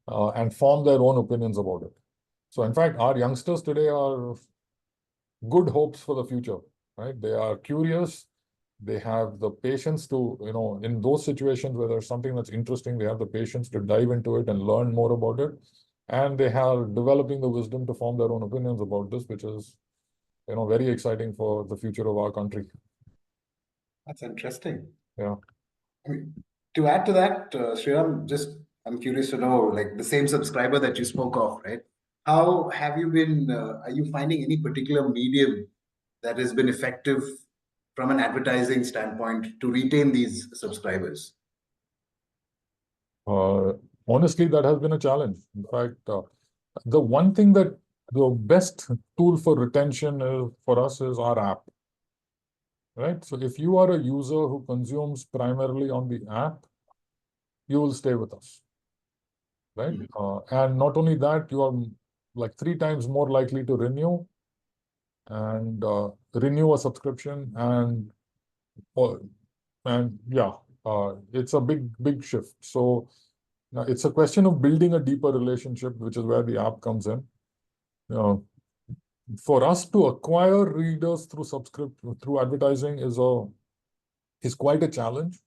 and form their own opinions about it. So, in fact, our youngsters today are good hopes for the future, right? They are curious. They have the patience to, in those situations where there's something that's interesting, they have the patience to dive into it and learn more about it. And they are developing the wisdom to form their own opinions about this, which is, very exciting for the future of our country. That's interesting. Yeah. I mean, to add to that, Sriram, I'm curious to know, like the same subscriber that you spoke of, right? How have you been, are you finding any particular medium that has been effective from an advertising standpoint to retain these subscribers? Honestly, that has been a challenge. In fact, the best tool for retention for us is our app. Right? So if you are a user who consumes primarily on the app, you will stay with us. Right? And not only that, you are like 3 times more likely to renew a subscription it's a big shift. So it's a question of building a deeper relationship, which is where the app comes in. For us to acquire readers through advertising is quite a challenge.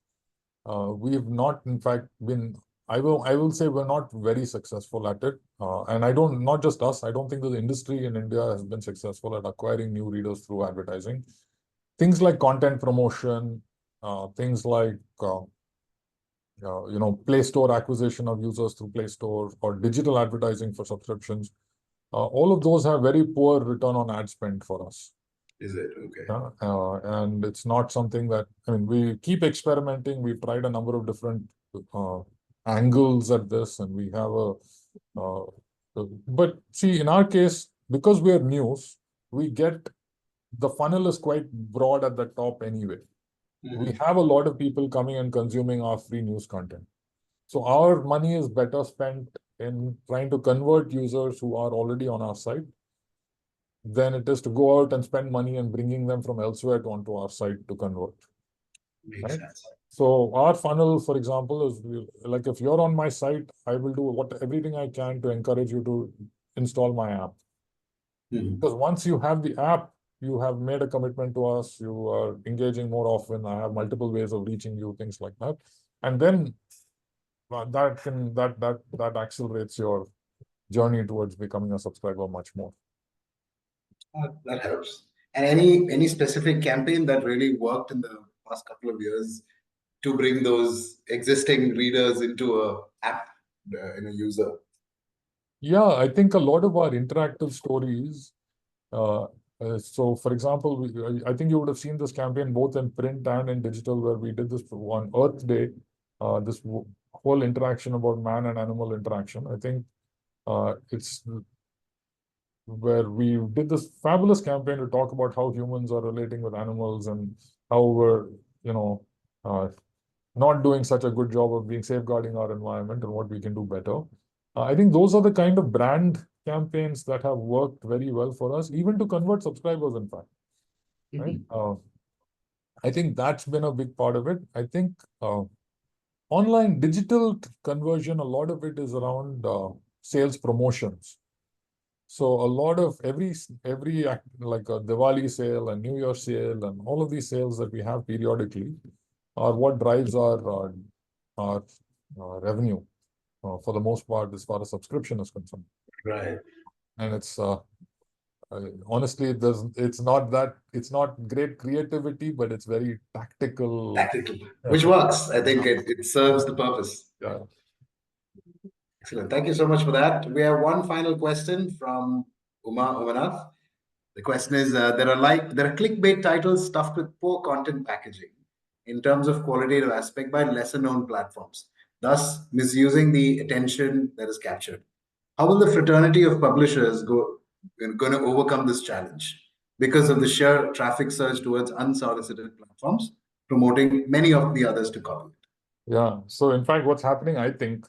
We have not, in fact, been. I will say we're not very successful at it, and not just us. I don't think that the industry in India has been successful at acquiring new readers through advertising. Things like content promotion things like Play Store acquisition of users through Play Store or digital advertising for subscriptions. All of those have very poor return on ad spend for us. Is it? Okay. And it's not something that, we keep experimenting. We've tried a number of different angles at this, and we have but see, in our case, because we are news, the funnel is quite broad at the top anyway. We have a lot of people coming and consuming our free news content. So our money is better spent in trying to convert users who are already on our site than it is to go out and spend money and bringing them from elsewhere onto our site to convert. Makes Right? sense. So our funnel, for example, is like if you're on my site, I will do everything I can to encourage you to install my app. Because once you have the app, you have made a commitment to us, you are engaging more often, I have multiple ways of reaching you, things like that. And then that accelerates your journey towards becoming a subscriber much more. That helps. And any specific campaign that really worked in the past couple of years to bring those existing readers into a app in a user? Yeah, I think a lot of our interactive stories. So, for example, I think you would have seen this campaign both in print and in digital, where we did this on Earth Day, this whole interaction about man and animal interaction. I think it's where we did this fabulous campaign to talk about how humans are relating with animals and how we're, not doing such a good job of being safeguarding our environment and what we can do better. I think those are the kind of brand campaigns that have worked very well for us, even to convert subscribers, in fact. Right? I think that's been a big part of it. I think online digital conversion, a lot of it is around sales promotions. So a lot of every like a Diwali sale and New Year sale and all of these sales that we have periodically are what drives our revenue for the most part, as far as subscription is concerned. Right. And it's honestly, it's not great creativity, but it's very tactical. Tactical, which works. I think it serves the purpose. Yeah. Excellent. Thank you so much for that. We have one final question from Umanath. The question is, there are clickbait titles stuffed with poor content packaging in terms of qualitative aspect by lesser known platforms, thus misusing the attention that is captured. How will the fraternity of publishers going to overcome this challenge because of the sheer traffic surge towards unsolicited platforms, promoting many of the others to copy it? Yeah. So in fact, what's happening, I think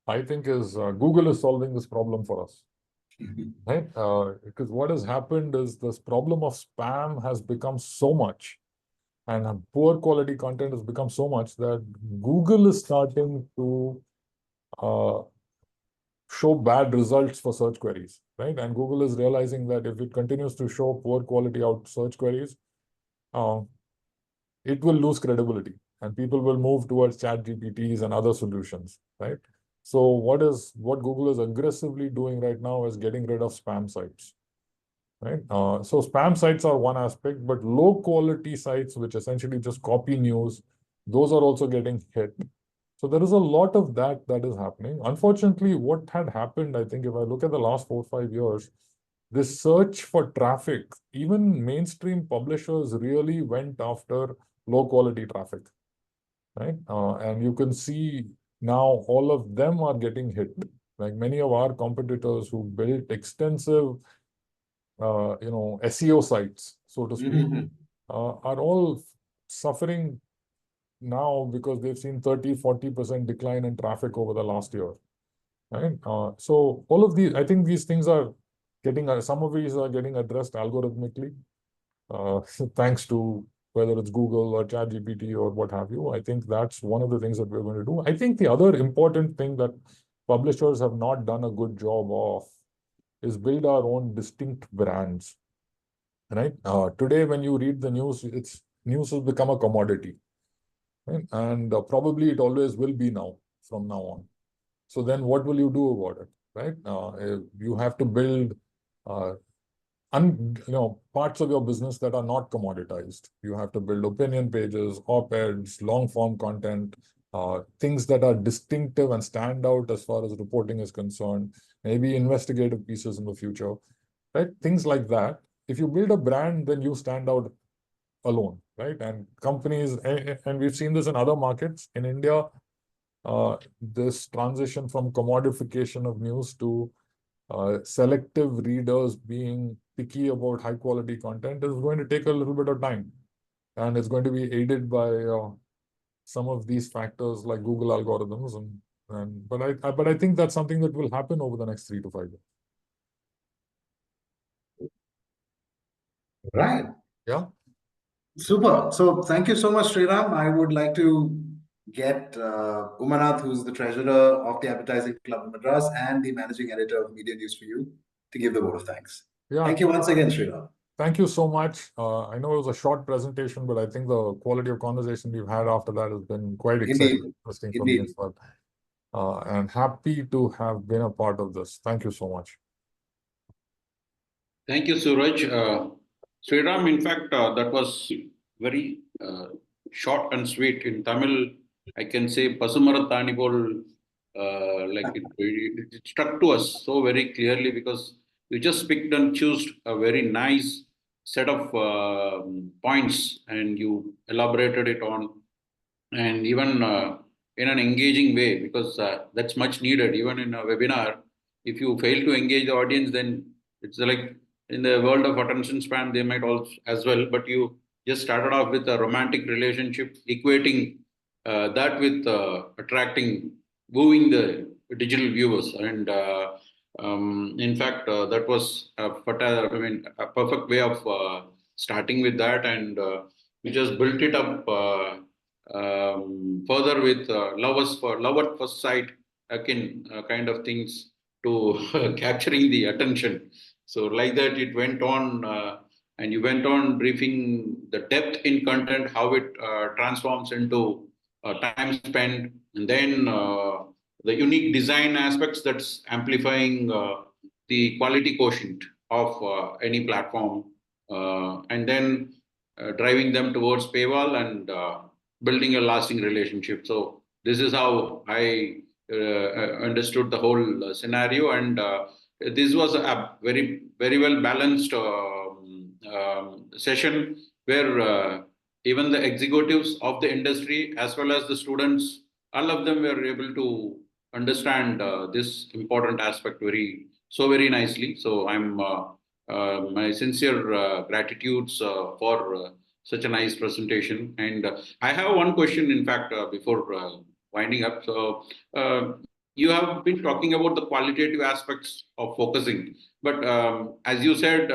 is Google is solving this problem for us. Right? Because what has happened is this problem of spam has become so much, and poor quality content has become so much that Google is starting to show bad results for search queries, right? And Google is realizing that if it continues to show poor quality out search queries, it will lose credibility, and people will move towards ChatGPTs and other solutions, right? So what Google is aggressively doing right now is getting rid of spam sites, right? So spam sites are one aspect, but low quality sites, which essentially just copy news, those are also getting hit. So there is a lot of that is happening. Unfortunately, what had happened, I think, if I look at the last 4 or 5 years, this search for traffic, even mainstream publishers really went after low quality traffic, right? And you can see now all of them are getting hit. Like many of our competitors who built extensive, SEO sites, so to speak, are all suffering now because they've seen 30-40% decline in traffic over the last year, right? So all of these, I think these things are some of these are getting addressed algorithmically, thanks to whether it's Google or ChatGPT or what have you. I think that's one of the things that we're going to do. I think the other important thing that publishers have not done a good job of is build our own distinct brands, right? Today, when you read the news, news has become a commodity, right? And probably it always will be from now on. So then what will you do about it, right? You have to build parts of your business that are not commoditized. You have to build opinion pages, op-eds, long form content, things that are distinctive and stand out as far as reporting is concerned, maybe investigative pieces in the future, right? Things like that. If you build a brand, then you stand out alone, right? And companies, and we've seen this in other markets. In India, this transition from commodification of news to selective readers being picky about high quality content is going to take a little bit of time, and it's going to be aided by some of these factors like Google algorithms, but I think that's something that will happen over the next 3 to 5 years. Right. Yeah. Super. So thank you so much, Sriram. I would like to get Umanath, who's the treasurer of the Advertising Club of Madras and the managing editor of Media News for You, to give the vote of thanks. Yeah. Thank you once again, Sriram. Thank you so much. I know it was a short presentation, but I think the quality of conversation we've had after that has been quite exciting, interesting for me as well. And happy to have been a part of this. Thank you so much. Thank you, Suraj. Sriram, in fact, that was very short and sweet. In Tamil, I can say Pasumarathani Bol, like it struck to us so very clearly because you just picked and chose a very nice set of points and you elaborated it on, and even in an engaging way, because that's much needed. Even in a webinar, if you fail to engage the audience, then it's like in the world of attention span, they might also as well, but you just started off with a romantic relationship, equating that with wooing the digital viewers. And in fact, that was a perfect way of starting with that. And we just built it up further with love at first sight, kind of things to capturing the attention. So like that, it went on, and you went on briefing the depth in content, how it transforms into time spent, and then the unique design aspects that's amplifying the quality quotient of any platform, and then driving them towards paywall and building a lasting relationship. So this is how I understood the whole scenario, and this was a very, very well balanced session where even the executives of the industry as well as the students, all of them were able to understand this important aspect very nicely. So I'm my sincere gratitudes for such a nice presentation. And I have one question, in fact, before winding up. So you have been talking about the qualitative aspects of focusing, but as you said,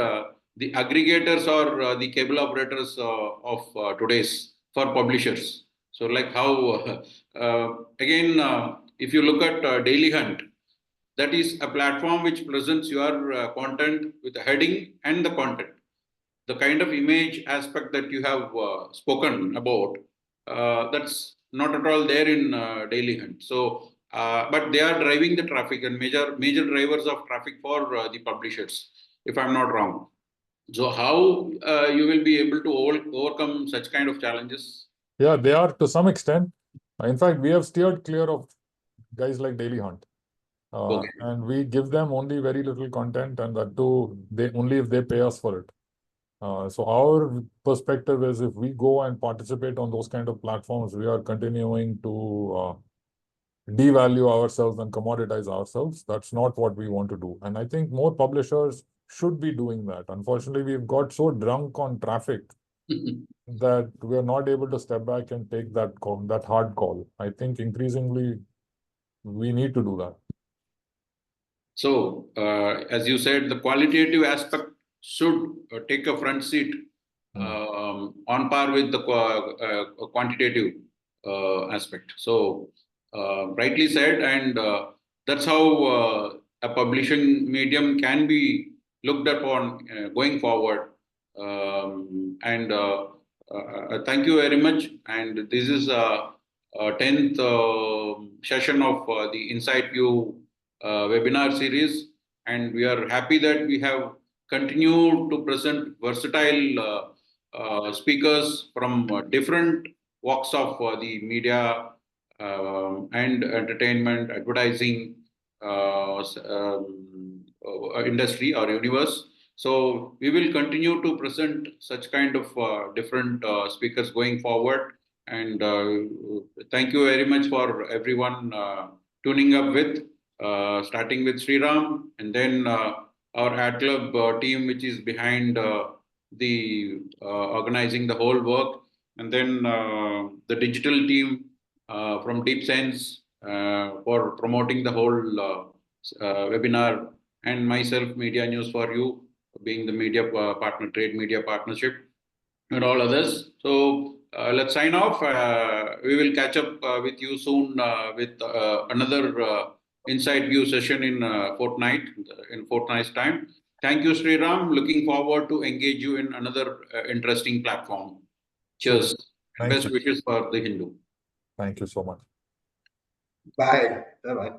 the aggregators or the cable operators of today's for publishers. So like how, again, if you look at Daily Hunt, that is a platform which presents your content with the heading and the content. The kind of image aspect that you have spoken about, that's not at all there in Daily Hunt. So, but they are driving the traffic and major drivers of traffic for the publishers, if I'm not wrong. So how you will be able to overcome such kind of challenges? Yeah, they are to some extent. In fact, we have steered clear of guys like Daily Hunt. Okay. And we give them only very little content, and that too, only if they pay us for it. So our perspective is if we go and participate on those kind of platforms, we are continuing to devalue ourselves and commoditize ourselves. That's not what we want to do. And I think more publishers should be doing that. Unfortunately, we've got so drunk on traffic that we are not able to step back and take that hard call. I think increasingly we need to do that. So, as you said, the qualitative aspect should take a front seat on par with the quantitative aspect. So, rightly said, and that's how a publishing medium can be looked upon going forward. And thank you very much. And this is a 10th session of the InsightView webinar series, and we are happy that we have continue to present versatile speakers from different walks of the media and entertainment, advertising industry or universe. So we will continue to present such kind of different speakers going forward. And thank you very much for everyone tuning up with, starting with Sriram, and then our ad club team, which is behind the organizing the whole work, and then the digital team from Deep Sense for promoting the whole webinar, and myself, Media News for You, being the media partner, trade media partnership, and all others. So let's sign off. We will catch up with you soon with another InsightView session in fortnight's time. Thank you, Sriram. Looking forward to engage you in another interesting platform. Cheers. Thank Best you. wishes for the Hindu. Thank you so much. Bye. Bye-bye.